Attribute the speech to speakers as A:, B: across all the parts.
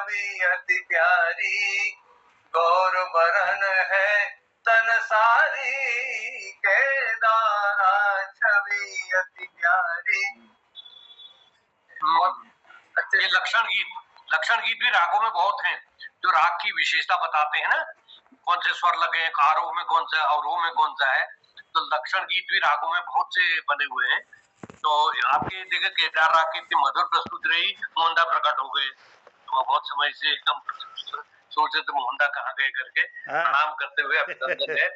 A: छवि अति प्यारी, गौर बरन है तन सारी, केदारा छवि अति प्यारी।
B: ये लक्षण गीत भी रागों में बहुत हैं, जो राग की विशेषता बताते हैं ना, कौन से स्वर लगे हैं, आरोह में कौन सा, अवरोह में कौन सा है। तो लक्षण गीत भी रागों में बहुत से बने हुए हैं। तो आपके देखे केदार राग की इतनी मधुर प्रस्तुति रही, मोहनदा प्रकट हो गए। तो बहुत समय से हम सोचे थे मोहनदा कहाँ गए करके, प्रणाम करते हुए अभिनंदन है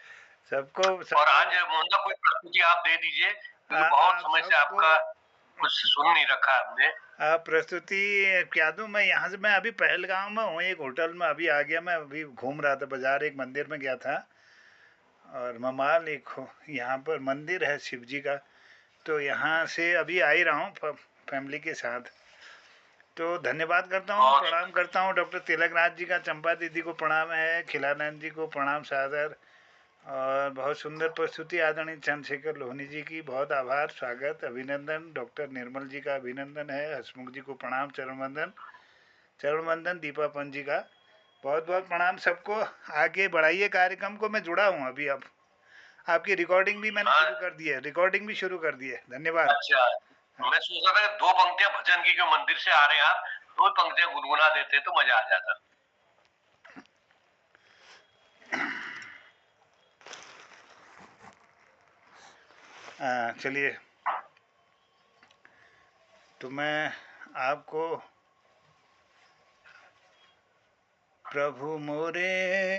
C: सबको।
B: और आज मोहनदा कोई प्रस्तुति आप दे दीजिए, क्योंकि बहुत समय से आपका कुछ सुन नहीं रखा हमने।
C: प्रस्तुति क्या दूं मैं? यहाँ से मैं अभी पहलगाम में हूँ, एक होटल में अभी आ गया। मैं अभी घूम रहा था बाजार, एक मंदिर में गया था, और ममाल एक यहाँ पर मंदिर है शिव जी का, तो यहाँ से अभी आ ही रहा हूँ फैमिली के साथ। तो धन्यवाद करता हूँ, प्रणाम करता हूँ डॉक्टर तिलकराज जी का, चंपा दीदी को प्रणाम है, खिलानंद जी को प्रणाम सादर, और बहुत सुंदर प्रस्तुति आदरणीय चंद्रशेखर लोहनी जी की, बहुत आभार, स्वागत, अभिनंदन। डॉक्टर निर्मल जी का अभिनंदन है, हसमुख जी को प्रणाम, चरण वंदन दीपा पंत जी का बहुत बहुत प्रणाम। सबको आगे बढ़ाइए कार्यक्रम को। मैं जुड़ा हूँ अभी, अब आपकी रिकॉर्डिंग भी मैंने शुरू कर दी है, धन्यवाद।
B: अच्छा, मैं सोच रहा था 2 पंक्तियां भजन की, जो मंदिर से आ रहे हैं आप 2 पंक्तियां गुनगुना देते तो मजा आ जाता।
C: चलिए, तो मैं आपको प्रभु मोरे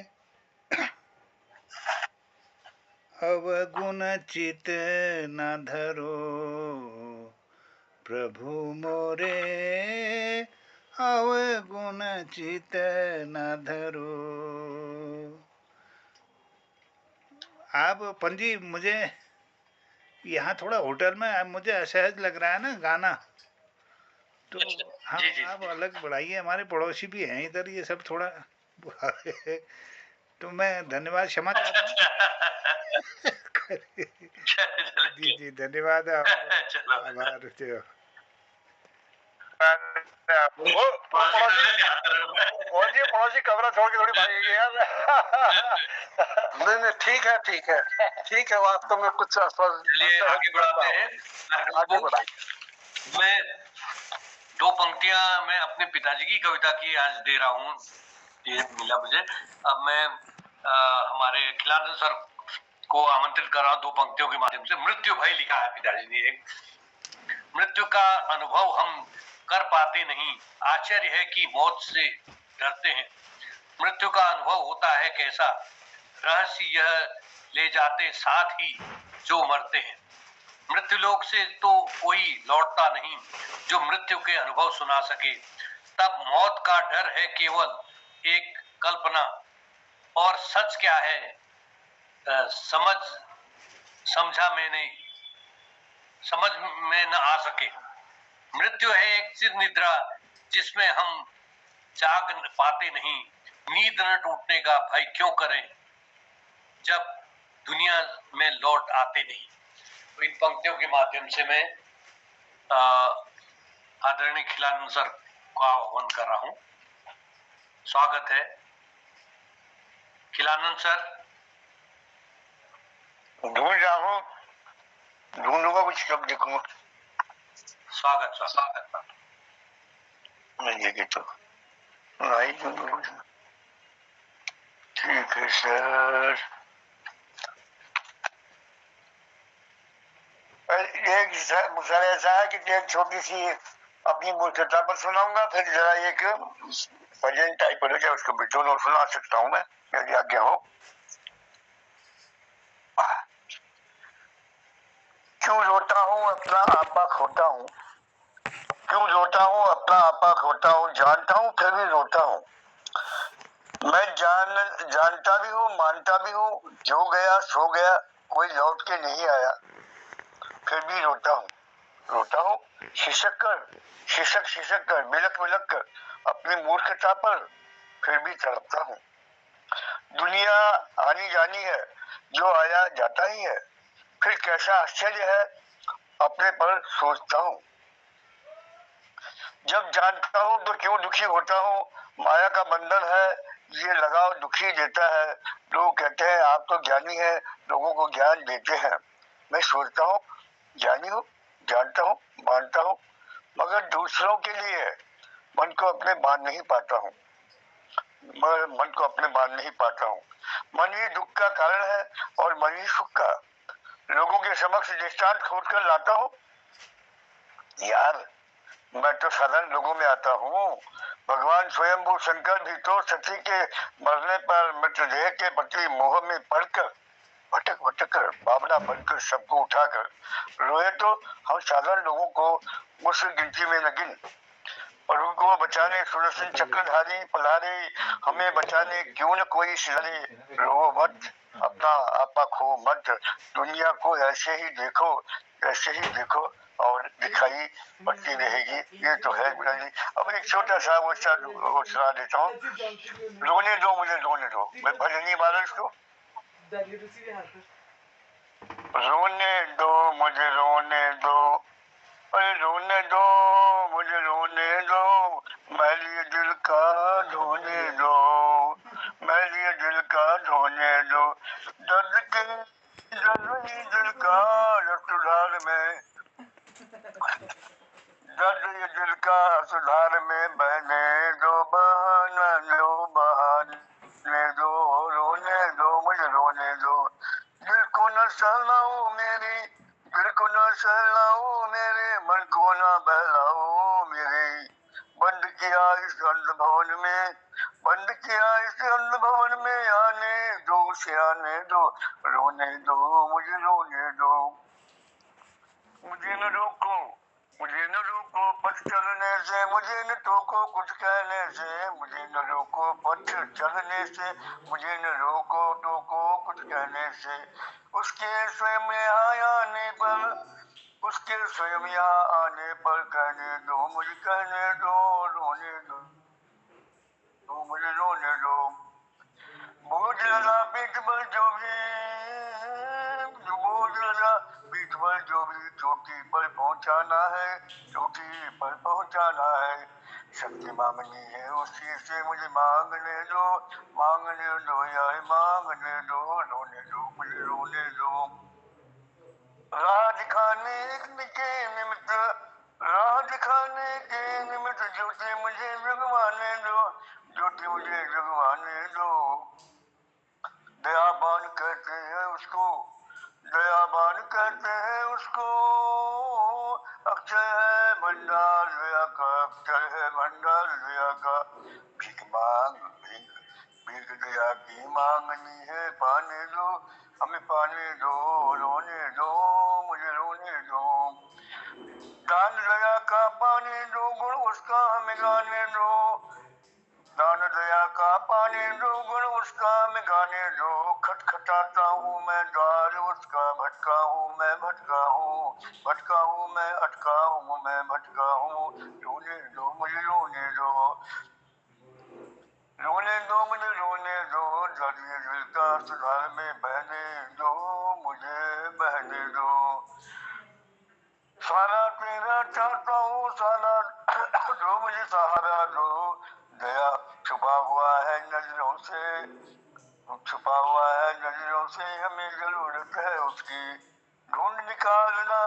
C: अवगुण चित न धरो, प्रभु मोरे अवगुण चित न धरो। आप पंजी, मुझे यहाँ थोड़ा होटल में मुझे असहज लग रहा है ना गाना, तो हम आप अलग बढ़ाइए। हमारे पड़ोसी भी हैं इधर, ये सब थोड़ा तो मैं धन्यवाद, क्षमा चाहता हूँ। जी धन्यवाद, आभार।
A: पड़ोसी कमरा छोड़ के थोड़ी भागेंगे यार। नहीं ठीक है वास्तव में कुछ
B: आगे बढ़ाते हैं, आगे बढ़ाइए। मैं 2 पंक्तियां मैं अपने पिताजी की कविता की आज दे रहा हूँ, ये मिला मुझे। अब मैं हमारे खिलानंद सर को आमंत्रित कर रहा हूँ 2 पंक्तियों के माध्यम से। मृत्यु भय लिखा है पिताजी ने एक। मृत्यु का अनुभव हम कर पाते नहीं, आश्चर्य है कि मौत से डरते हैं। मृत्यु का अनुभव होता है कैसा, रहस्य यह ले जाते साथ ही जो मरते हैं। मृत्यु लोक से तो कोई लौटता नहीं जो मृत्यु के अनुभव सुना सके। तब मौत का डर है केवल एक कल्पना, और सच क्या है समझ में न आ सके। मृत्यु है एक चिर निद्रा जिसमें हम जाग पाते नहीं, नींद न टूटने का भय क्यों करें जब दुनिया में लौट आते नहीं। तो इन पंक्तियों के माध्यम से मैं आदरणीय खिलानंद सर का आह्वान कर रहा हूं। स्वागत है खिलानंद सर।
A: ढूंढ रहा हूँ, ढूंढूंगा, कुछ शब्द लिखूंगा।
B: स्वागत
A: ये तो नहीं, ठीक है सर। एक सर ऐसा है कि एक छोटी सी अपनी मूर्खता पर सुनाऊंगा, फिर जरा एक भजन टाइप पर क्या उसको दोनों सुना सकता हूँ मैं, यदि आज्ञा हो। क्यों रोता हूँ अपना आपा खोता हूँ, क्यों रोता हूँ अपना आपा खोता हूँ, जानता हूँ फिर भी रोता हूँ। मैं जानता भी हूँ, मानता भी हूँ, जो गया सो गया, कोई लौट के नहीं आया, फिर भी रोता हूँ शिशक कर बिलक कर अपनी मूर्खता पर, फिर भी तड़पता हूँ। दुनिया आनी जानी है, जो आया जाता ही है, फिर कैसा आश्चर्य है अपने पर सोचता हूँ। जब जानता हूँ तो क्यों दुखी होता हूँ, माया का बंधन है, ये लगाव दुखी देता है। लोग कहते हैं आप तो ज्ञानी हैं, लोगों को ज्ञान देते हैं। मैं सोचता हूँ ज्ञानी हूँ, जानता हूँ, मानता हूँ, मगर दूसरों के लिए मन को अपने बांध नहीं पाता हूँ। मैं मन को अपने बांध नहीं पाता हूँ। मन ही दुख का कारण है और मन ही सुख का। लोगों के समक्ष दृष्टांत खोद कर लाता हूँ। यार मैं तो साधारण लोगों में आता हूँ। भगवान स्वयंभू शंकर भी तो सती के मरने पर मृतदेह के प्रति मोह में पड़कर भटक भटक कर बावड़ा बनकर सबको उठाकर रोए, तो हम साधारण लोगों को उस गिनती में न गिन। प्रभु को बचाने सुदर्शन चक्रधारी पधारे, हमें बचाने क्यों न कोई सिधारे। रो मत, अपना आपा खो मत, दुनिया को ऐसे ही देखो, ऐसे ही देखो और दिखाई पड़ती रहेगी। ये तो है गुरु। अब एक छोटा सा वो सुना देता हूँ। रोने दो मुझे रोने दो, मैं भजनी वाला इसको। रोने दो मुझे रोने दो, अरे रोने दो मुझे रोने दो, मैलिए दिल का धोने दो, मैलिए दिल का धोने दो। दर्द के जर्री दिल का सुधार में, दर्द ये दिल का सुधार में बहने दो, बहाना लो बहाने दो। रोने दो मुझे रोने दो, दिल को न सहलाओ मेरे, दिल को न सहलाओ मेरे, मन को न बहलाओ मेरे। बंद किया इस अंध भवन में, बंद किया इस अंध भवन में, आने दो से आने दो, रोने दो मुझे रोने दो। मुझे न रोको, मुझे न रोको पथ चलने से, मुझे न टोको कुछ कहने से, मुझे न रोको पथ चलने से, मुझे न रोको टोको कुछ कहने से। उसके स्वयं यहाँ आने पर, उसके स्वयं यहाँ आने पर कहने दो मुझे, कहने दो रोने दो, तो मुझे रोने दो। बोझ लगा पीठ पर जो भी, बोझ लगा पीठ पर जो भी, चोटी पर पहुंचाना है, चोटी पर पहुंचाना है। शक्ति मांगनी है उसी से मुझे मांगने दो, मांगने दो यार मांगने दो, रोने दो मुझे रोने दो। राह दिखाने के निमित्त, राह दिखाने के निमित्त ज्योति मुझे जगवाने दो, ज्योति मुझे जगवाने दो। दयाबान कहते हैं उसको, दयाबान कहते हैं उसको, अक्षय है भंडार दया का, अक्षय है भंडार दया का। भीख मांग भीख, भीख दया की मांगनी है, पाने दो हमें पाने दो, रोने दो मुझे रोने दो। दान दया का पाने दो, गुण उसका हमें गाने दो, दान दया का पाने दो, गुण उसका मैं गाने दो। खटखटाता हूँ मैं द्वार उसका, भटका हूँ मैं भटका हूँ, भटका हूँ मैं अटका हूँ मैं भटका हूँ। रोने दो मुझे रोने दो, रोने दो मुझे रोने दो, दरिए दिल का सुधार में बहने दो मुझे बहने दो। सारा तेरा चाहता हूँ सारा दो मुझे सहारा दो, दया छुपा हुआ है नजरों से, छुपा हुआ है नजरों से, हमें जरूरत है उसकी। ढूंढ निकालना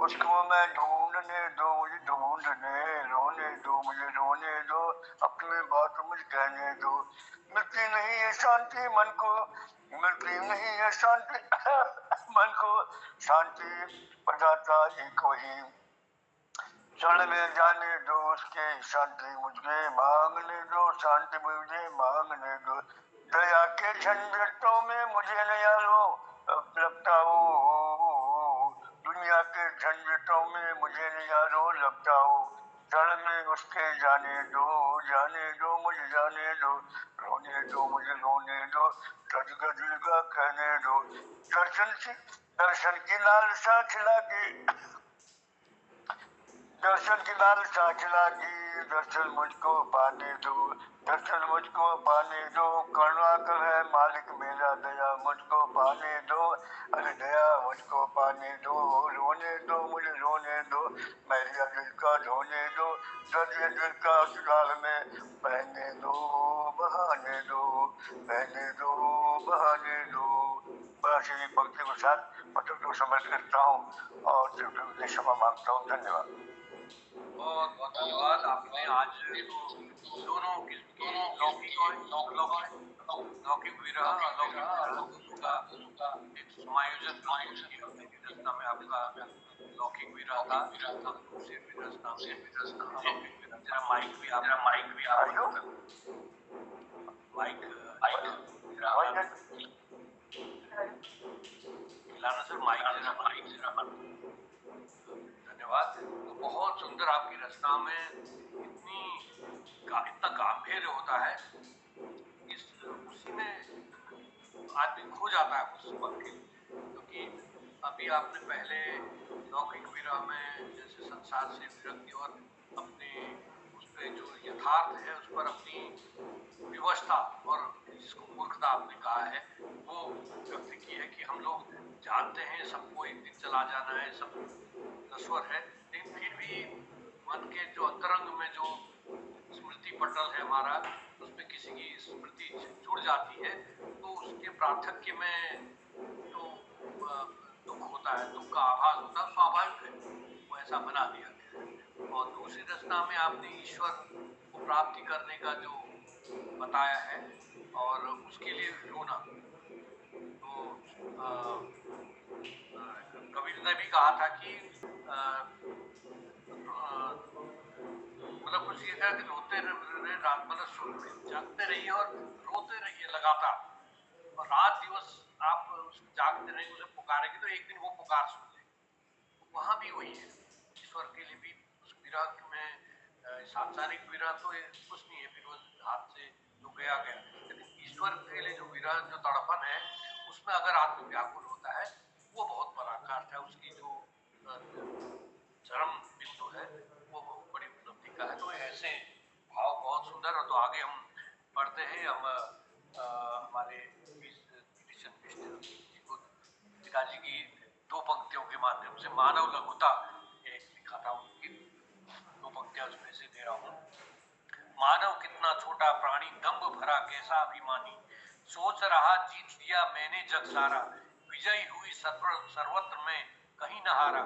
A: उसको मैं ढूंढने दो मुझे ढूंढने, रोने दो मुझे रोने दो, अपनी बात मुझे कहने दो। मिलती नहीं है शांति मन को, मिलती नहीं है शांति मन को, शांति बताता एक वही। क्षण में जाने दो उसके, शांति मुझे मांगने दो, शांति मुझे मांगने दो। दया के झंझटों में मुझे न यारो लगता हो, दुनिया के झंझटों में मुझे न यारो लगता हो। क्षण में उसके जाने दो, जाने दो मुझे जाने दो, रोने दो मुझे रोने दो, दिल का कहने दो। दर्शन की लालसा खिला के, दर्शन की लालसा खिला के, दर्शन मुझको पाने दो, दर्शन मुझको पाने दो। करुणाकर है मालिक मेरा, दया मुझको पाने दो, अरे दया मुझको पाने दो। होने दो, मुझे रोने दो, मेरा दिल का धोने दो, दर्द दिल का सुधार में बहने दो, बहाने दो, बहने दो, बहाने दो। बस यही पंक्ति के साथ मतलब को समर्पित करता हूँ और क्षमा मांगता हूँ। धन्यवाद।
B: बहुत बहुत धन्यवाद। आपने आज तो दोनों किस्म की लौकिक और लौकिक विरह अलौकिक विरह दोनों का एक समायोजन किया। पहली रचना में आपका लौकिक विरह था, दूसरी रचना में अलौकिक विरह। जरा माइक भी आप
A: आइयो
B: माइक खिलाना सर, माइक जरा धन्यवाद। तो बहुत सुंदर आपकी रचना में इतना गांभीर्य होता है, उसी में आदमी खो जाता है कुछ पल के लिए। क्योंकि अभी आपने पहले लौकिक विरह में जैसे संसार से विरक्ति और अपने उस पे जो यथार्थ है उस पर अपनी विवशता और जिसको मूर्खता आपने कहा है वो व्यक्त की है कि हम लोग जानते हैं सबको एक दिन चला जाना है, सब नश्वर है, लेकिन फिर भी मन के जो अंतरंग में जो स्मृति पटल है हमारा, उसमें किसी की स्मृति जुड़ जाती है तो उसके पार्थक्य में जो दुख होता है, दुख का आभास होता है, स्वाभाविक है, वो ऐसा बना दिया गया है। और दूसरी रचना में आपने ईश्वर को प्राप्ति करने का जो बताया है और उसके लिए रोना, तो कबीर ने भी कहा था कि मतलब कुछ ये कहा कि रोते रहे रात, मतलब जागते रहिए और रोते रहिए लगातार, और रात दिवस आप जागते रहिए, उसे पुकारेंगे तो एक दिन वो पुकार सुन लेंगे। वहां भी वही है, ईश्वर के लिए भी उस विरह में सांसारिक विरह तो कुछ नहीं है, फिर वो हाथ से जो गया, लेकिन ईश्वर के लिए जो विरह, जो तड़पन है, उसमें अगर आदमी व्याकुल होता है वो बहुत पराकाष्ठ है, उसकी जो चरम बिंदु है वो बहुत बड़ी उपलब्धि का है। तो ऐसे भाव बहुत सुंदर। और तो आगे हम पढ़ते हैं, हम हमारे पिताजी की दो पंक्तियों के माध्यम से मानव लघुता एक लिखा था, उनकी दो पंक्तियां उसमें से दे रहा हूँ। मानव कितना छोटा प्राणी, दम्भ भरा कैसा अभिमानी, सोच रहा जीत लिया मैंने जग सारा, विजयी हुई सर्वत्र में कहीं न हारा,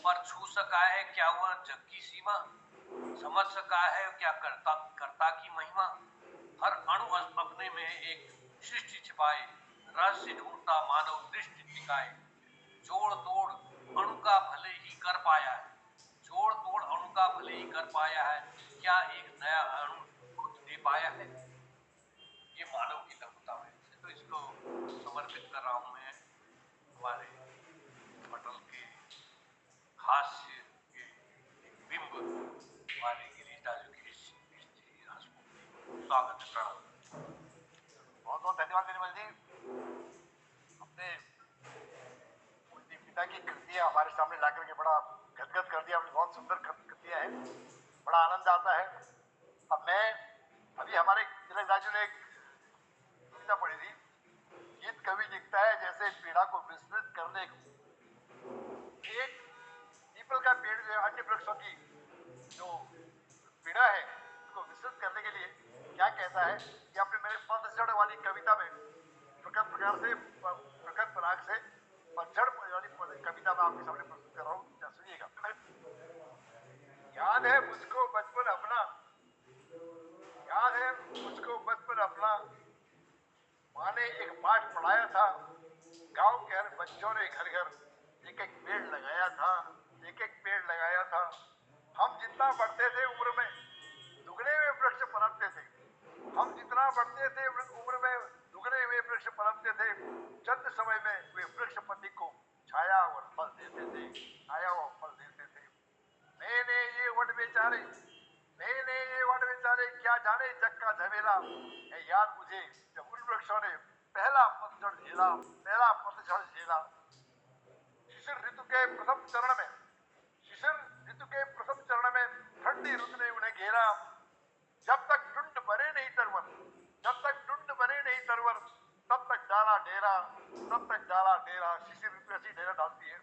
B: पर छू सका है क्या वह जग की सीमा, समझ सका है क्या कर्ता की महिमा, हर अणु अपने में एक सृष्टि छिपाए, रहस्य ढूंढता मानव दृष्टि टिकाए, जोड़ तोड़ अणु का भले ही कर पाया है, जोड़ तोड़ अणु का भले ही कर पाया है, क्या एक नया अणु खुद दे पाया है। ये मानव की लघुता है। तो इसको समर्पित कर रहा हूं मैं हमारे पटल के हास्य के बिंब हमारे गिरिराज की स्वागत है, प्रणाम।
D: बहुत बहुत धन्यवाद निर्मल जी। अपने पिता की कृतियां हमारे सामने ला करके बड़ा गदगद कर दिया, बहुत सुंदर कृतियां हैं, बड़ा आनंद आता है। अब मैं अभी हमारे राजू ने एक कविता पढ़ी थी, गीत कवि लिखता है जैसे पीड़ा को विस्तृत करने को। एक पीपल का पेड़ जो अन्य वृक्षों की जो पीड़ा है उसको विस्तृत करने के लिए क्या कहता है कि आपने मेरे पतझड़ वाली कविता में प्रकट पराग से पतझड़ वाली कविता में आपके सामने प्रस्तुत कर रहा हूँ, सुनिएगा। याद है मुझको बचपन अपना, याद है मुझको बचपन अपना, माँ ने एक पाठ पढ़ाया था, गांव के हर बच्चों ने घर घर एक एक पेड़ लगाया था, एक एक पेड़ लगाया था। हम जितना बढ़ते थे उम्र में दुगने हुए वृक्ष पनपते थे, हम जितना बढ़ते थे उम्र में दुगने हुए वृक्ष पनपते थे। चंद समय में वे वृक्ष पति को छाया और फल देते थे, छाया और फल देते थे। मैंने ये वट बेचारे, मैंने ये वट बेचारे क्या जाने जग का झमेला है, याद मुझे जब उन वृक्षों ने पहला पतझड़ झेला, पहला पतझड़ झेला। शिशिर ऋतु के प्रथम चरण में, शिशिर ऋतु के प्रथम चरण में ठंडी रुत ने उन्हें घेरा। जब तक टुंड बने नहीं तरवर, जब तक टुंड बने नहीं तरवर, तब तक डाला डेरा, तब तक डाला डेरा। शिशिर ऋतु ऐसी डेरा डालती है,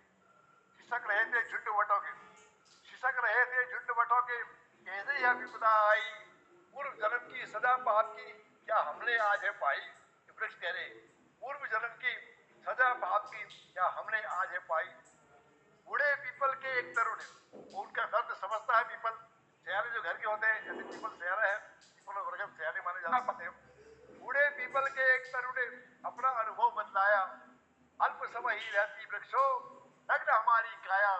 D: खिसक रहे कैसे यह विपदा आई, पूर्व जन्म की सजा पाप की क्या हमने आज है पाई। वृक्ष कह रहे पूर्व जन्म की सजा पाप की क्या हमने आज है पाई। बूढ़े पीपल के एक तरुण, उनका दर्द समझता है पीपल। सियाने जो घर के होते हैं, जैसे पीपल सियाना है, पीपल और वर्ग सियाने माने जाते हैं। बूढ़े पीपल के एक तरुण अपना अनुभव बतलाया, अल्प समय ही रहती वृक्षों नग्न हमारी काया,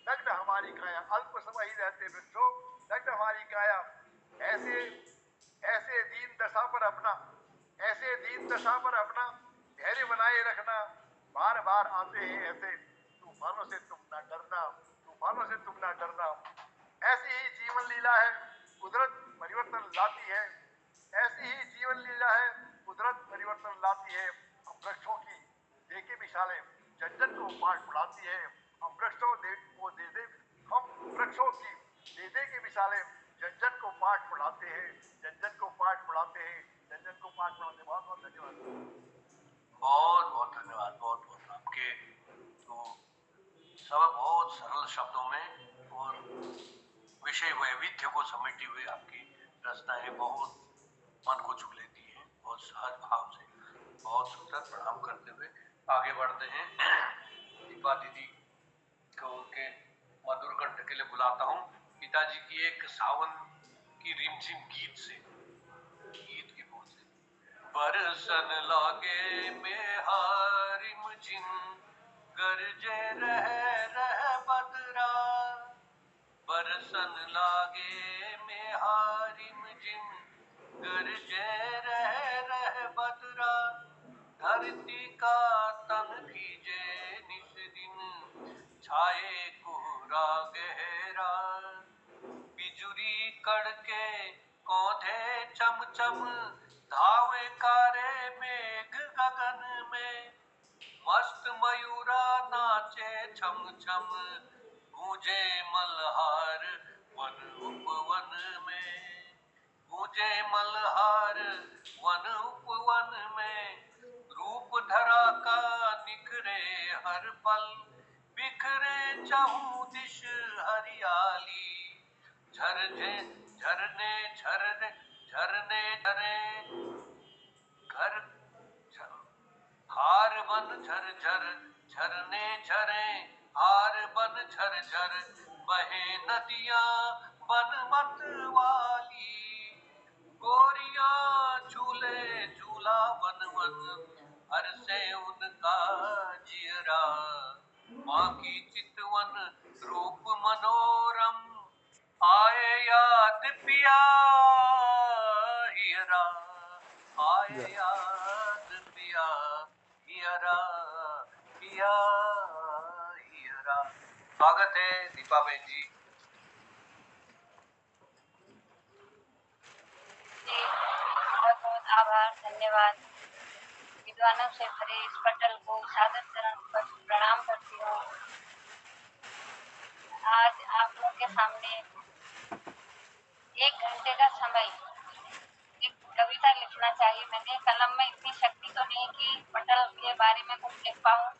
D: नग्न हमारी काया। अल्प समय ही रहते वृक्षों नग्न हमारी काया। ऐसे ऐसे दीन दशा पर अपना, ऐसे दीन दशा पर अपना धैर्य बनाए रखना। बार बार आते हैं ऐसे तूफानों से तुम ना डरना, तूफानों से तुम ना डरना। ऐसी ही जीवन लीला है, कुदरत परिवर्तन लाती है। ऐसी ही जीवन लीला है, कुदरत परिवर्तन लाती है। हम वृक्षों की देखे मिसालें जन जन को पाठ पढ़ाती है। हम वृक्षों को दे दे, हम वृक्षों की दे दे के मिसालें जन जन को पाठ पढ़ाते हैं, जन जन को पाठ पढ़ाते हैं, जन जन को पाठ पढ़ाते हैं। बहुत बहुत धन्यवाद।
B: बहुत बहुत धन्यवाद, बहुत बहुत आपके तो सब बहुत सरल शब्दों में और विषय वैविध्य को समेटे हुए आपकी रचनाएं बहुत मन को छू लेती हैं, बहुत सहज भाव से। बहुत सुंदर। प्रणाम करते हुए आगे बढ़ते हैं। दीपा दीदी को उनके मधुर कंठ के लिए बुलाता हूँ। पिताजी की एक सावन की रिमझिम गीत से, गीत की बोल से। बरसन लागे में हारिम जिन, गरजे रह बदरा। बरसन लागे में हारिम जिन, गरजे रह बदरा। धरती का तन भीजे निस दिन, छाए कोहरा गहरा। बिजुरी कड़के कौंधे चमचम, धावे कारे मेघ गगन में। मस्त मयूरा नाचे छम छम, गूंजे मल्हार वन उपवन में। गूंजे मल्हार वन उपवन में। रूप धरा का निखरे हर पल, बिखरे चहु दिश हरियाली। झरने झरने झरने झरने झरे घर, हार बन झर झर झरने झरे। हार बन झर झर बहे नदियां बन मत वाली। गोरियां झूले झूला वन वन, हर से उनका जियरा। माँ की चितवन रूप मनोरम, आए याद पिया हियरा। आए याद पिया हियरा, पिया हियरा। स्वागत है दीपा बहन जी।
E: बहुत बहुत आभार, धन्यवाद। विद्वानों से भरे इस पटल को सादर चरण पर प्रणाम करती हूँ। आज आप लोगों के सामने 1 घंटे का समय एक कविता लिखना चाहिए। मैंने कलम में इतनी शक्ति तो नहीं कि पटल के बारे में कुछ लिख पाऊँ,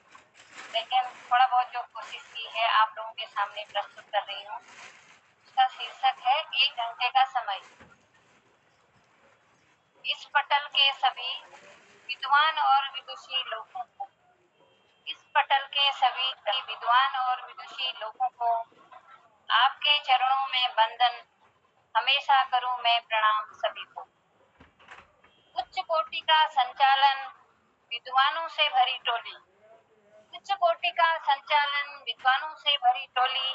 E: लेकिन थोड़ा बहुत जो कोशिश की है आप लोगों के सामने प्रस्तुत कर रही हूँ। उसका शीर्षक है 1 घंटे का समय। इस पटल के सभी विद्वान और विदुषी लोगों को, इस पटल के सभी विद्वान और विदुषी लोगों को आपके चरणों में वंदन हमेशा करूं मैं प्रणाम सभी को। उच्च कोटि का संचालन विद्वानों से भरी टोली, उच्च कोटि का संचालन विद्वानों से भरी टोली।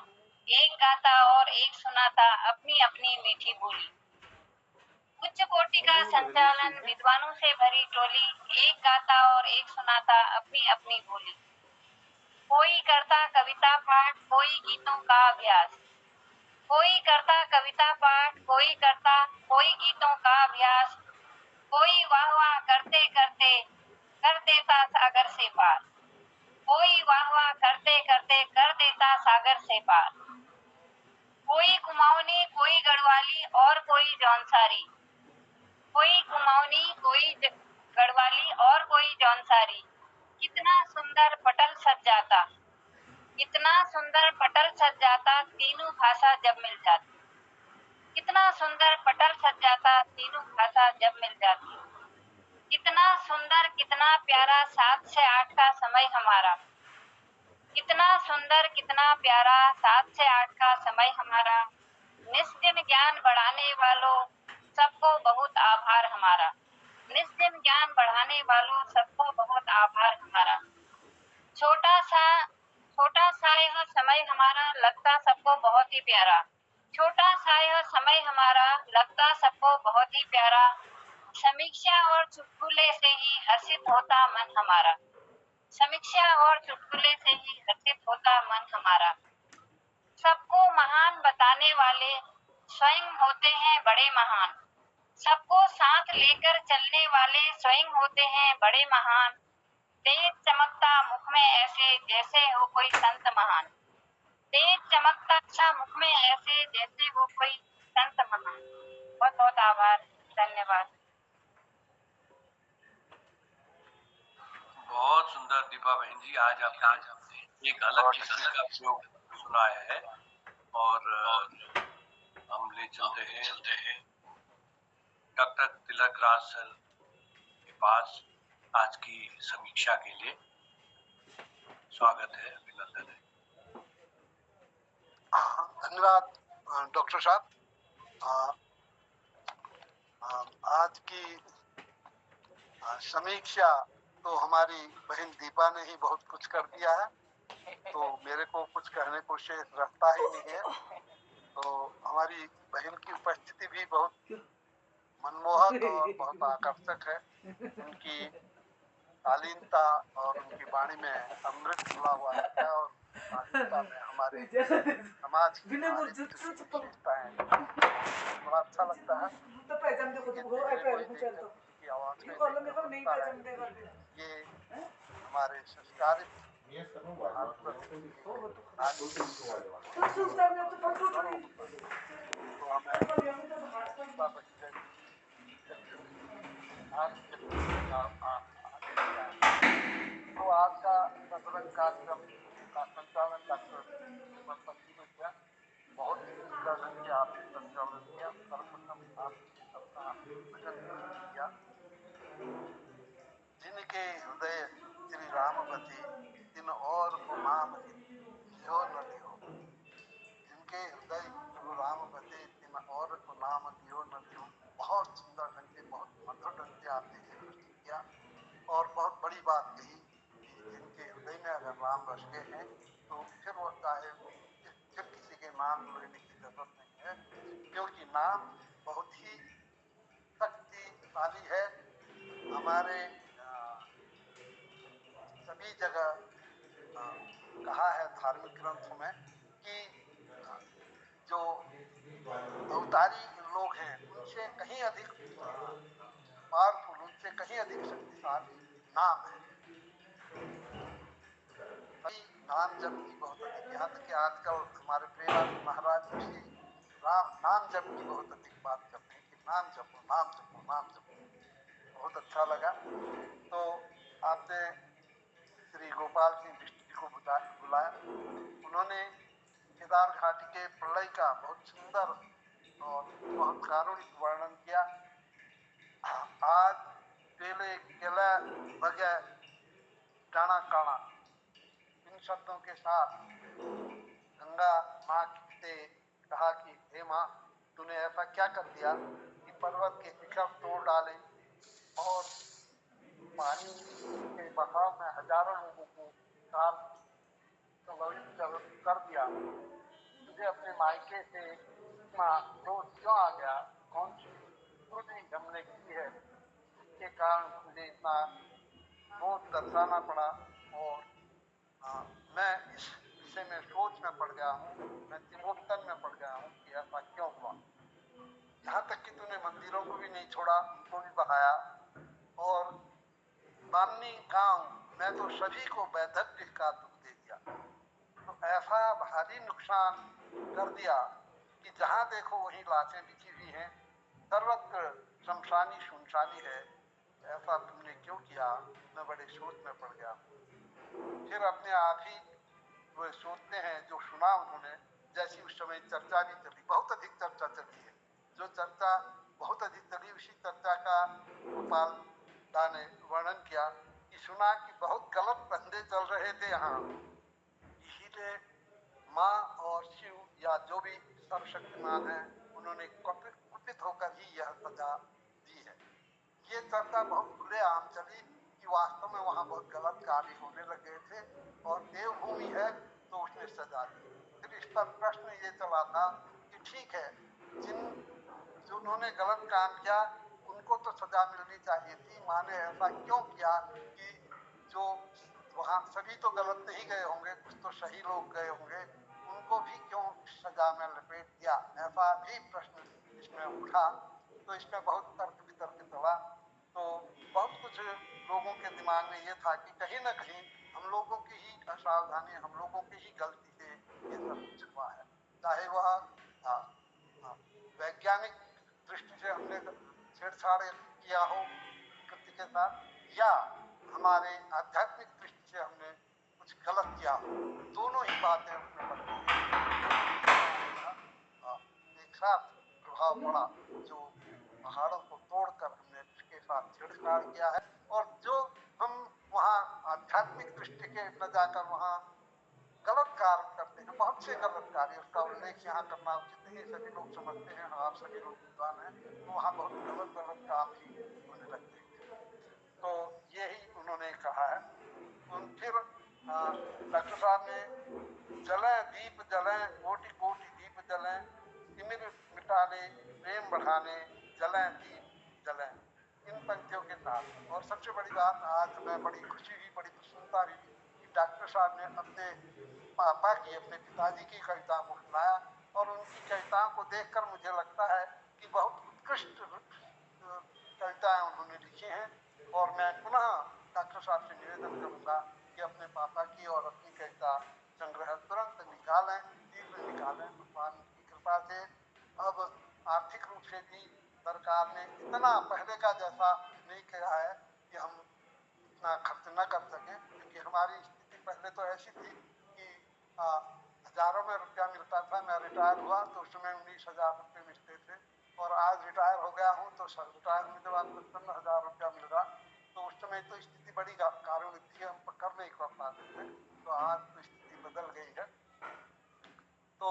E: एक गाता और एक सुनाता अपनी अपनी मीठी बोली। उच्च कोटि का संचालन विद्वानों से भरी टोली, एक गाता और एक सुनाता अपनी अपनी बोली। कोई करता कविता पाठ, कोई गीतों का अभ्यास। कोई करता कविता पाठ, कोई गीतों का अभ्यास। कोई वाह वाह करते करते कर देता सागर से पार। कोई वाह वाह करते करते कर देता सागर से पार। कोई कुमाऊनी, कोई गढ़वाली और कोई जौनसारी। कोई कुमाऊनी, कोई गढ़वाली और कोई जौनसारी। कितना सुंदर पटल सज जाता, कितना सुंदर पटल सज जाता, तीनों भाषा जब मिल जाती। कितना सुंदर पटल सज जाता तीनों भाषा जब मिल जाती। कितना सुंदर कितना प्यारा 7 से 8 का समय हमारा। कितना सुंदर कितना प्यारा 7 से 8 का समय हमारा। निस्दिन ज्ञान बढ़ाने वालों सबको बहुत आभार हमारा। निस्दिन ज्ञान बढ़ाने वालों सबको बहुत आभार हमारा। छोटा सा यह समय हमारा लगता सबको बहुत ही प्यारा। छोटा सा यह समय हमारा लगता सबको बहुत ही प्यारा। समीक्षा और चुटकुले से ही हर्षित होता मन हमारा। समीक्षा और चुटकुले से ही हर्षित होता मन हमारा। सबको महान बताने वाले स्वयं होते हैं बड़े महान। सबको साथ लेकर चलने वाले स्वयं होते हैं बड़े महान। तेज चमकता मुख में ऐसे जैसे हो कोई संत महान। तेज चमकता सा मुख में ऐसे जैसे हो कोई संत महान। बहुत बहुत आभार, धन्यवाद।
B: बहुत सुंदर दीपा बहन जी, आज आपने एक अलग किस्म का प्रयोग सुनाया है और हम ले चलते हैं डॉक्टर तिलक राज सर के पास आज की समीक्षा के लिए। स्वागत है, अभिनंदन है।
D: धन्यवाद डॉक्टर साहब। आज की समीक्षा तो हमारी बहन दीपा ने ही बहुत कुछ कर दिया है, तो मेरे को कुछ कहने को शेष रहता ही नहीं है। तो हमारी बहन की उपस्थिति भी बहुत मनमोहक और बहुत आकर्षक है। उनकी शालीनता और उनकी वाणी में अमृत घुला हुआ है और शालीनता में हमारे समाज की विशेषताएं बड़ा अच्छा लगता है। की आवाज ये हमारे संस्कारित तो आज का सदरंग कार्यक्रम का संचालन डॉक्टर पत्नी ने किया। बहुत ही सुंदर ढंग से आपने संचालन किया। सर्वप्रथम आपने अपना भजन किया। जिनके हृदय श्री रामपति दिन और को नाम लियो न लियो। जिनके हृदय गुरु रामपति दिन और को नाम लियो न लियो। बहुत सुंदर ढंग से, बहुत मधुर ढंग से आपने ये प्रस्तुत किया और बहुत बड़ी बात कही कि जिनके हृदय में अगर राम बस गए हैं तो फिर वो चाहे फिर किसी के नाम लेने की जरूरत नहीं है, क्योंकि नाम बहुत ही शक्तिशाली है। हमारे सभी जगह कहा है धार्मिक ग्रंथों में कि जो अवतारी लोग हैं उनसे कहीं अधिक पावरफुल, उनसे कहीं अधिक शक्तिशाली नाम है। नाम जप की बहुत अधिक, यहाँ तक कि आजकल हमारे प्रेमानंद महाराज जी नाम जप की बहुत अधिक बात करते हैं कि नाम जपो नाम जपो नाम जपो। बहुत अच्छा लगा। तो आपने श्री गोपाल सिंह बिष्ट को बुलाया। उन्होंने केदार घाटी के प्रलय का बहुत सुंदर और बहुत कारुणिक वर्णन किया। आज पेले केला बगे डाना काना, इन शब्दों के साथ गंगा माँ से कहा कि हे माँ, तूने ऐसा क्या कर दिया कि पर्वत के शिखर तोड़ डाले और पानी के बहाव में हजारों लोगों को काल कर दिया। तुझे अपने मायके से इतना क्रोध क्यों आ गया? कौन सी त्रुटि हमने की है जिसके कारण मुझे इतना क्रोध दर्शाना पड़ा? और मैं इस विषय में सोच में पड़ गया हूँ, मैं तिमोत्तन में पड़ गया हूँ कि ऐसा क्यों हुआ। यहाँ तक कि तूने मंदिरों को भी नहीं छोड़ा, उनको भी बहाया और बामनी गांव में तो सभी को वैधव्य का दुख दे दिया। तो ऐसा भारी नुकसान कर दिया कि जहाँ देखो वहीं लाशें बिछी हुई हैं, सर्वत्र शमशानी सुनसानी है। ऐसा तुमने क्यों किया? मैं बड़े सोच में पड़ गया। फिर अपने आप ही वो सोचते हैं जो सुना उन्होंने, जैसी उस समय चर्चा भी चली, बहुत अधिक चर्चा चली है, जो चर्चा बहुत अधिक चली, उसी चर्चा का गोपाल दा ने वर्णन किया कि सुना कि बहुत गलत धंधे चल रहे थे यहाँ, इसीलिए माँ और शिव या जो भी सर्वशक्तिमान है उन्होंने कुपित होकर ही यह सजा दी है। ये चर्चा बहुत खुलेआम चली कि वास्तव में वहाँ बहुत गलत कार्य होने लगे थे और देवभूमि है तो उसने सजा दी। फिर इस पर प्रश्न ये चला था कि ठीक है, जिन्होंने गलत काम किया उनको तो सजा मिलनी चाहिए थी, माँ ने ऐसा क्यों किया कि जो वहाँ सभी तो गलत नहीं गए होंगे, कुछ तो सही लोग गए होंगे, उनको भी क्यों सजा में लपेट दिया, ऐसा भी प्रश्न इसमें उठा। तो इसमें बहुत तर्क वितर्क चला। तो बहुत कुछ लोगों के दिमाग में ये था कि कहीं ना कहीं हम लोगों की ही असावधानी, हम लोगों की ही गलती से ये सब कुछ हुआ है, चाहे वह वैज्ञानिक दृष्टि से हमने छेड़छाड़ किया हो प्रकृति के साथ, या हमारे आध्यात्मिक दृष्टि से हमने कुछ गलत किया हो, दोनों ही बातें उसमें बनती हैं। एक साथ प्रभाव पड़ा, जो पहाड़ों को तोड़कर हमने उसके साथ छेड़छाड़ किया है, और जो हम वहाँ आध्यात्मिक दृष्टि के न जाकर वहाँ गलत कार्य करते हैं, बहुत से गलत कार्य, उसका उल्लेख यहाँ करना उचित नहीं, सभी लोग समझते हैं, आप सभी लोग विद्वान हैं, तो वहाँ बहुत गलत गलत काम ही होने लगते हैं। तो यही उन्होंने कहा है। फिर डॉक्टर साहब ने जलें दीप जलें कोटि कोटि दीप जलें, तिमिर मिटाने प्रेम बढ़ाने जलें दीप जलें, इन पंक्तियों के साथ। और सबसे बड़ी बात, आज हमें बड़ी खुशी हुई, बड़ी प्रसन्नता हुई कि डॉक्टर साहब ने अपने पापा की, अपने पिताजी की कविता को सुनाया, और उनकी कविताओं को देखकर मुझे लगता है कि बहुत उत्कृष्ट कविताएं उन्होंने लिखी हैं। और मैं पुनः डॉक्टर साहब से निवेदन करूंगा कि अपने पापा की और अपनी कविता संग्रह तुरंत निकालें, शीघ्र निकालें। भगवान की कृपा से अब आर्थिक रूप से भी सरकार ने इतना पहले का जैसा नहीं किया है कि हम इतना खर्च न कर सकें, क्योंकि हमारी स्थिति पहले तो ऐसी थी कि हजारों में रुपया मिलता था। मैं रिटायर हुआ तो उस समय 19,000 रुपये मिलते थे, और आज रिटायर हो गया हूँ तो रिटायर होने के बाद 55,000 रुपया मिल रहा। तो उस समय तो स्थिति बड़ी कारुण्य थी, हम कर नहीं कर पाते थे, तो आज तो स्थिति बदल गई है। तो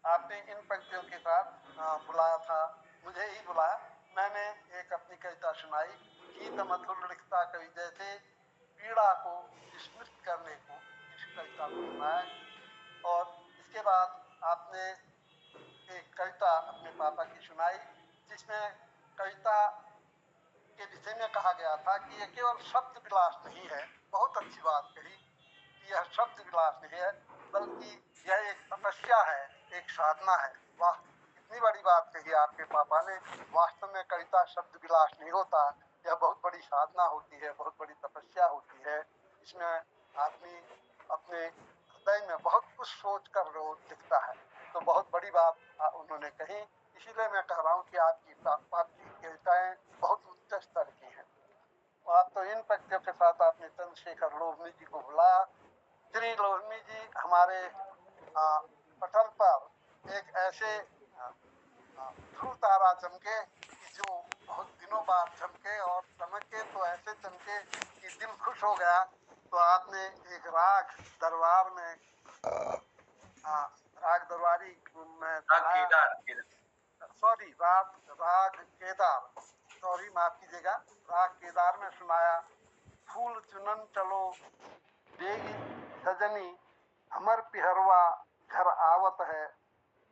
D: आपने इन पंक्तियों के साथ बुलाया था, मुझे ही बुलाया, मैंने एक अपनी कविता सुनाई, गीत मधुर लिखता कवि जैसे, पीड़ा को स्मृत करने को, इस कविता को सुनाया। और इसके बाद आपने एक कविता अपने पापा की सुनाई, जिसमें कविता के विषय में कहा गया था कि यह केवल शब्द विलास नहीं है। बहुत अच्छी बात कही कि यह शब्द विलास नहीं है, बल्कि यह एक तपस्या है, एक साधना है। वाह, इतनी बड़ी बात कही आपके पापा ने। वास्तव में कविता शब्द विलास नहीं होता, यह बहुत बड़ी साधना होती है, बहुत बड़ी तपस्या होती है। इसमें आदमी अपने हृदय में बहुत कुछ सोच कर लिखता है। तो बहुत बड़ी बात उन्होंने कही, इसीलिए मैं कह रहा हूँ कि आपकी कविताएं बहुत उच्च स्तर की हैं। आप तो इन पंक्तियों के साथ आपने चंद्रशेखर लोहनी जी को बुलाया। श्री लोहनी जी हमारे पटल पर एक ऐसे ध्रुव तारा चमके कि जो बहुत दिनों बाद चमके, और चमके तो ऐसे चमके कि दिल खुश हो गया। तो आपने एक राग दरबार में राग दरबारी में राग केदार, सॉरी माफ कीजिएगा, राग केदार में सुनाया। फूल चुनन चलो बेगी सजनी, हमर पिहरवा घर आवत है,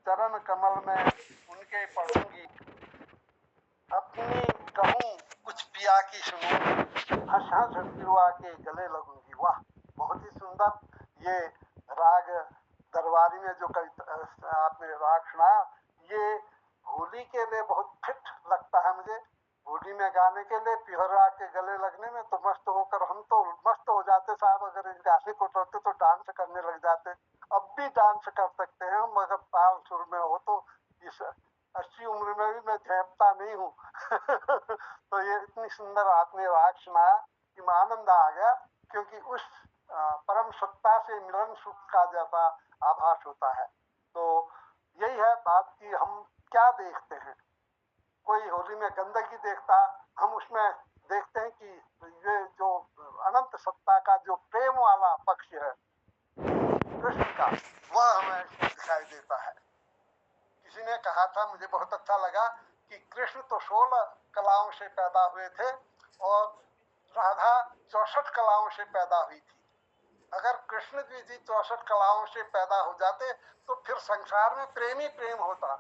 D: चरण कमल में उनके पढ़ूंगी, अपनी कहूँ कुछ पिया की सुनूंगी, हंस हंस पिलवा के गले लगूंगी। वाह, बहुत ही सुंदर ये राग दरबारी में जो कविता आपने राग सुनाया, ये होली के लिए बहुत फिट लगता है मुझे। होली में गाने के लिए पिहरा के गले लगने में तो मस्त होकर हम तो मस्त हो जाते साहब। अगर इस गाने को सुनते तो डांस करने लग जाते। अब भी डांस कर सकते हैं हम, अगर ताल सुर में हो तो। इस 80 उम्र में भी मैं झेपता नहीं हूँ। तो ये इतनी सुंदर आपने राग सुनाया कि आनंद आ गया, क्योंकि उस परम सत्ता से मिलन सुख का जैसा आभास होता है। तो यही है बात कि हम क्या देखते हैं। कोई होली में गंदगी देखता, हम उसमें देखते हैं कि ये जो अनंत सत्ता का जो प्रेम वाला पक्ष है कृष्ण का, वह हमें दिखाई देता है। किसी ने कहा था, मुझे बहुत अच्छा लगा, कि कृष्ण तो 16 कलाओं से पैदा हुए थे और राधा 64 कलाओं से पैदा हुई थी। अगर कृष्ण जी 64 कलाओं से पैदा हो जाते तो फिर संसार में प्रेम ही प्रेम होता।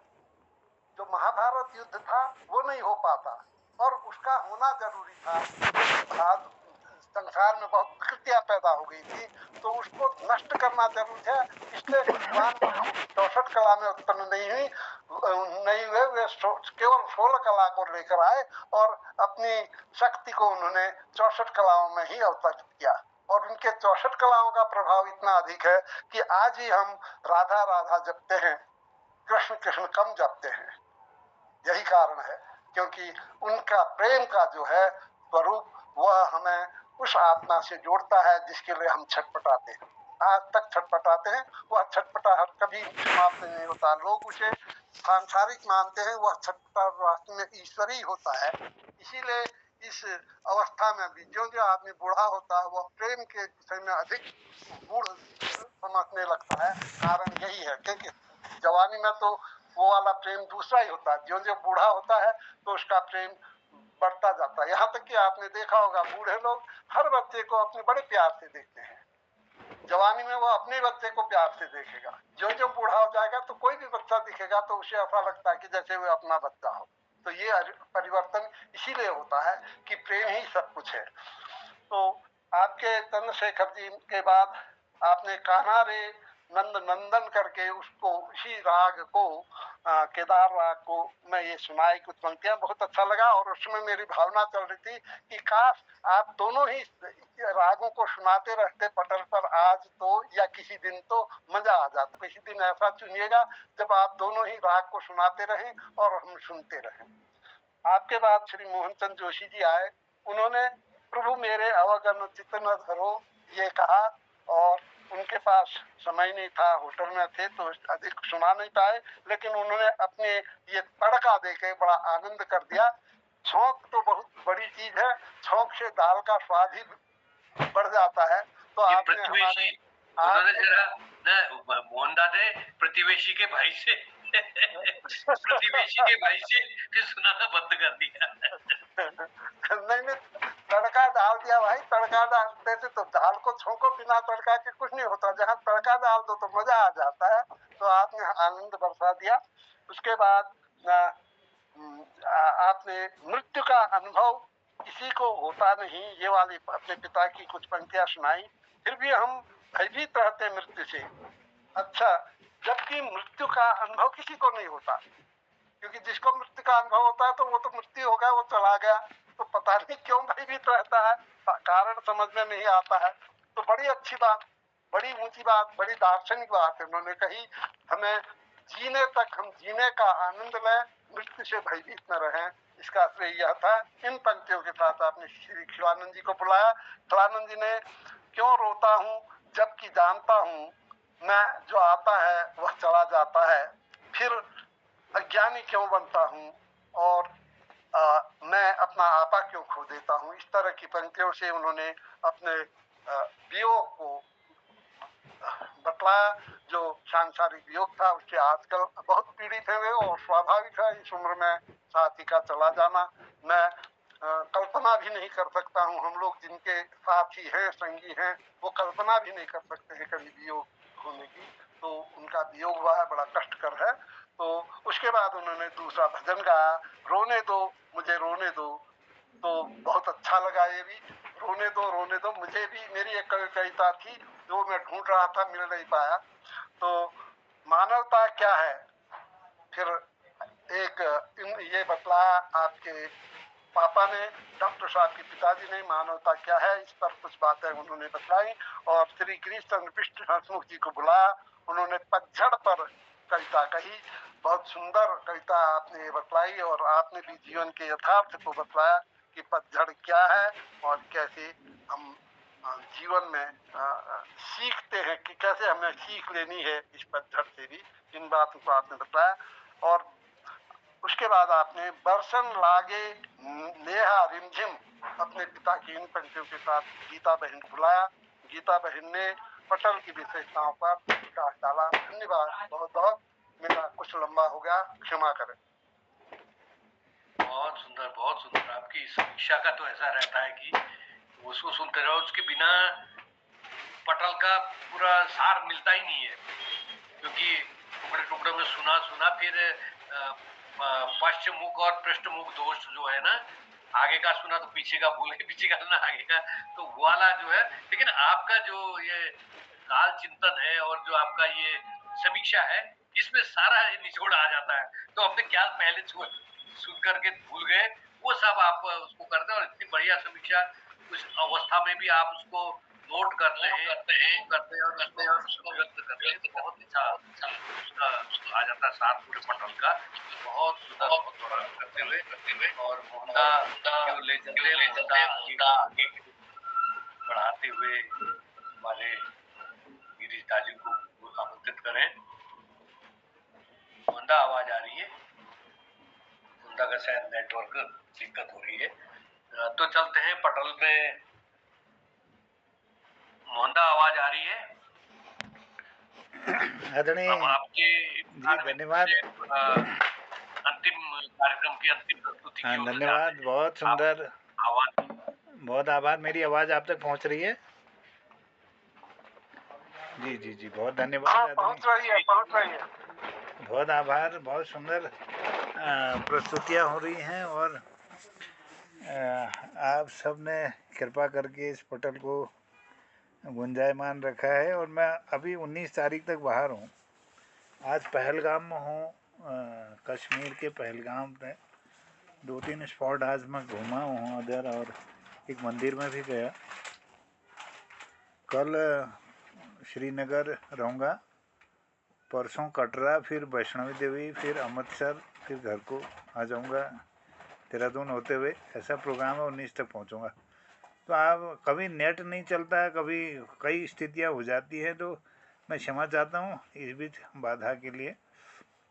D: जो महाभारत युद्ध था वो नहीं हो पाता, और उसका होना जरूरी था। संसार में बहुत विकृतियां पैदा हो गई थी, तो उसको नष्ट करना जरूरी है। इसलिए भगवान 64 कला में उत्पन्न नहीं हुए, वे केवल 16 कला को लेकर आए और अपनी शक्ति को उन्होंने 64 कलाओं में ही अवतरित किया। और उनके 64 कलाओं का प्रभाव इतना अधिक है कि आज ही हम राधा राधा जपते हैं, कृष्ण कृष्ण कम जपते हैं। यही कारण है, क्योंकि उनका प्रेम का जो है स्वरूप, वह हमें उस आत्मा से जोड़ता है जिसके लिए हम छटपटाते हैं। आज तक छटपटाते हैं, वह छटपटाहट कभी समाप्त नहीं होता। लोग उसे सांसारिक मानते हैं, वह छटपटाहट वास्तव में ईश्वरी होता है। इसीलिए इस अवस्था में भी जो जो आदमी बूढ़ा होता है, वह प्रेम के विषय में अधिक गूढ़ समझने लगता है। कारण यही है, क्योंकि जवानी में तो वो वाला प्रेम दूसरा ही होता है, जो जो बूढ़ा होता है तो उसका प्रेम बढ़ता जाता है। यहाँ तक कि आपने देखा होगा, बूढ़े लोग हर बच्चे को अपने बड़े प्यार से देखते हैं। जवानी में वो अपने बच्चे को प्यार से देखेगा, जो जो बूढ़ा हो जाएगा तो कोई भी बच्चा दिखेगा तो उसे ऐसा लगता है कि जैसे वो अपना बच्चा हो। तो ये परिवर्तन इसीलिए होता है कि प्रेम ही सब कुछ है। तो आपके चंद्रशेखर जी के बाद आपने कान्हा रे नंद नंदन करके उसको, उसी राग को, केदार राग को मैं ये सुनाई कुछ पंक्तियां, बहुत अच्छा लगा। और उसमें मेरी भावना चल रही थी कि काश आप दोनों ही रागों को सुनाते रहते पटल पर आज तो, या किसी दिन तो मजा आ जाता। किसी दिन ऐसा चुनिएगा जब आप दोनों ही राग को सुनाते रहें और हम सुनते रहें। आपके बाद श्री मोहनचंद जोशी जी आए, उन्होंने प्रभु मेरे अवगन चित्त न धरो ये कहा, और उनके पास समय नहीं था, होटल में थे तो अधिक सुना नहीं पाए, लेकिन उन्होंने अपने ये तड़का देके बड़ा आनंद कर दिया। छौंक तो बहुत बड़ी चीज है, छौंक से दाल का स्वाद ही बढ़ जाता है। तो आपने हमारे
B: उन्होंने जरा ना मोहन दादे प्रतिवेशी के भाई से प्रतिवेशी के भाई से फिर सुनाना बंद कर दिया।
D: नहीं, तड़का डाल दिया भाई, तड़का डालते थे तो दाल को छोंको, बिना तड़का के कुछ नहीं होता। जहाँ तड़का डाल दो तो मजा आ जाता है। तो आपने आनंद बरसा दिया। उसके बाद आपने मृत्यु का अनुभव किसी को होता नहीं, ये वाली अपने पिता की कुछ पंक्तियां सुनाई। फिर भी हम भयभीत रहते मृत्यु से। अच्छा, जबकि मृत्यु का अनुभव किसी को नहीं होता, क्योंकि जिसको मृत्यु का अनुभव होता है तो वो तो मृत्यु हो गया, वो चला गया, तो पता नहीं क्यों भयभीत रहता है, कारण समझ में नहीं आता है। तो बड़ी अच्छी बात, बड़ी ऊंची बात, बड़ी दार्शनिक बात उन्होंने कही। हमें जीने तक, हम जीने का आनंद लें, मृत्यु से भयभीत न रहें, इसका श्रेय यह था। इन पंक्तियों के साथ आपने श्री खिलानंद जी को बुलाया। खिलानंद जी ने क्यों रोता हूँ जबकि जानता हूँ मैं जो आता है वह चला जाता है, फिर अज्ञानी क्यों बनता हूँ, और मैं अपना आपा क्यों खो देता हूँ। इस तरह की पंक्तियों से उन्होंने अपने वियोग को बतलाया। जो सांसारिक वियोग था उससे आजकल बहुत पीड़ित है वे, और स्वाभाविक है इस उम्र में साथी का चला जाना। मैं कल्पना भी नहीं कर सकता हूँ, हम लोग जिनके साथी हैं, संगी हैं, वो कल्पना भी नहीं कर सकते हैं कभी वियोग होने की। तो उनका वियोग हुआ है, बड़ा कष्टकर है। तो उसके बाद उन्होंने दूसरा भजन गाया, रोने दो मुझे रोने दो। तो बहुत अच्छा लगा ये भी, रोने दो मुझे भी। मेरी एक कविता थी जो मैं ढूंढ रहा था, मिल नहीं पाया। तो मानवता क्या है, फिर एक ये बतलाया आपके पापा ने, डॉक्टर साहब के पिताजी ने, मानवता क्या है, इस पर कुछ बातें उन्होंने बताई। और श्री गिरीश चंद्र बिष्ट हंसमुख जी को बुलाया, उन्होंने पतझड़ पर कविता कही। बहुत सुंदर कविता आपने बतलाई, और आपने भी जीवन के यथार्थ को बतलाया कि पतझड़ क्या है और कैसे हम जीवन में सीखते हैं, कि कैसे हमें सीख लेनी है इस पतझड़ से भी। इन बातों को आपने बताया। और उसके बाद आपने बरसन लागे नेहा रिमझिम अपने पिता की इन पंक्तियों के साथ गीता बहन को बुलाया। गीता बहन ने पटल की विशेषताओं पर प्रकाश डाला। धन्यवाद बहुत बहुत। मेरा कुछ लंबा हो गया, क्षमा करें।
B: बहुत सुंदर, बहुत सुंदर। आपकी समीक्षा का तो ऐसा रहता है कि उसको सुनते रहो, उसके बिना पटल का पूरा सार मिलता ही नहीं है, क्योंकि टुकड़े टुकड़े में सुना फिर पश्चिमुख और पृष्ठमुख दोष जो है ना, आगे का सुना तो पीछे का भूल गए, पीछे का सुना आगे का, तो वो वाला जो है। लेकिन आपका जो ये काल चिंतन है और जो आपका ये समीक्षा है, इसमें सारा निचोड़ आ जाता है। तो अपने क्या पहले सुन करके भूल गए, वो सब आप उसको करते हैं, और इतनी बढ़िया समीक्षा उस अवस्था में भी आप उसको नोट करते हैं और उसको व्यक्त करते हैं। तो बहुत अच्छा उसका आ जाता है साथ पूरे पटल का। बहुत सुंदर, बहुत बड़ा करते हुए और मोहनदा को ले चलते हैं, मोहनदा आगे बढ़ाते हुए हमारे गिरीश दाजी को आमंत्रित करें। मोहनदा आवाज आ रही है? मोहनदा का शायद नेटवर्क दिक्कत हो रही है, तो चलते हैं पटल में। मोहनदा आवाज आ रही है?
C: आदरणीय
B: अब आपके
C: जी धन्यवाद।
B: अंतिम कार्यक्रम की अंतिम प्रस्तुति
C: हाँ
B: की ओर
C: धन्यवाद,
B: जाते हैं।
C: बहुत सुंदर,
B: आवाज
C: बहुत आभार। मेरी आवाज़ आप तक पहुंच रही है? जी जी जी, बहुत धन्यवाद
D: हाँ,
C: आदरणीय।
D: पहुंच रही है।
C: बहुत आभार। बहुत सुंदर प्रस्तुतियाँ हो रही हैं और आप सब ने कृपा करके इस पटल को गुंजायमान रखा है। और मैं अभी 19 तारीख तक बाहर हूँ। आज पहलगाम में हूँ, कश्मीर के पहलगाम में 2-3 स्पॉट आज मैं घूमा हूँ उधर, और एक मंदिर में भी गया। कल श्रीनगर रहूँगा, परसों कटरा, फिर वैष्णवी देवी, फिर अमृतसर, फिर घर को आ जाऊँगा देहरादून होते हुए। ऐसा प्रोग्राम है, 19 तक पहुँचूँगा। तो आप कभी नेट नहीं चलता है, कभी कई स्थितियाँ हो जाती हैं, तो मैं क्षमा चाहता हूँ इस बीच बाधा के लिए।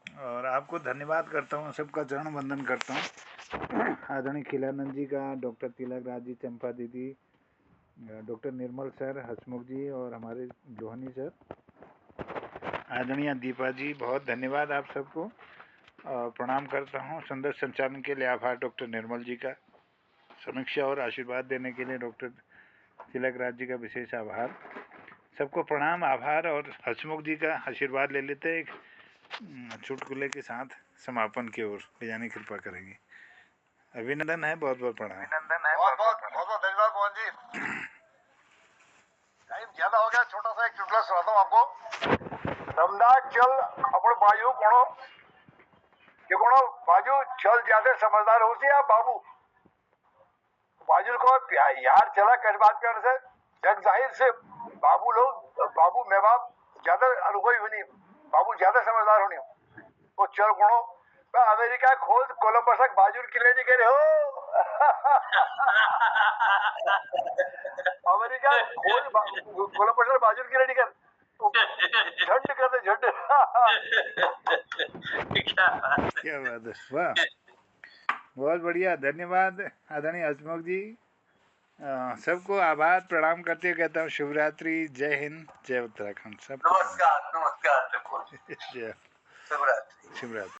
C: और आपको धन्यवाद करता हूँ, सबका चरण वंदन करता हूँ। आदरणीय खिलानंद जी का, डॉक्टर तिलक राज जी, चंपा दीदी, डॉक्टर निर्मल सर, हसमुख जी और हमारे लोहनी सर, आदरणीय दीपा जी, बहुत धन्यवाद आप सबको। प्रणाम करता हूँ। सुंदर संचालन के लिए आभार डॉक्टर निर्मल जी का। समीक्षा और आशीर्वाद देने के लिए डॉक्टर तिलक राज जी का विशेष आभार। सबको प्रणाम, आभार। और हसमुख जी का आशीर्वाद ले लेते हैं, एक चुटकुले के साथ समापन की ओर ले जाने की कृपा करेंगे। अभिनंदन है, बहुत बहुत प्रणाम।
D: बहुत धन्यवाद मोहन जी। टाइम ज्यादा हो गया, छोटा सा एक चुटकुला सुनाता हूँ आपको। रमदा चल अपन बाजू कोणो कि कोणो बाजू चल ज्यादा समझदार हो सी या बाबू बाजू को यार चला कस बात करने से जग जाहिर से बाबू लोग बाबू मैं बाप ज्यादा अनुभवी होनी, बाबू ज्यादा समझदार होनी। वो चल कोणो अमेरिका खोज कोलंबस बाजू की लेडी करे हो। अमेरिका खोज कोलंबस बाजू की रेडी कर, झंड कर दे झंड।
C: क्या बात है, वाह, बहुत बढ़िया। धन्यवाद आदरणीय हसमुख जी। सबको आभार प्रणाम करते हुए कहता हूँ शिवरात्रि, जय हिंद, जय उत्तराखंड। सब
B: नमस्कार।
C: जय
B: शिवरात्रि।
C: शिवरात्रि।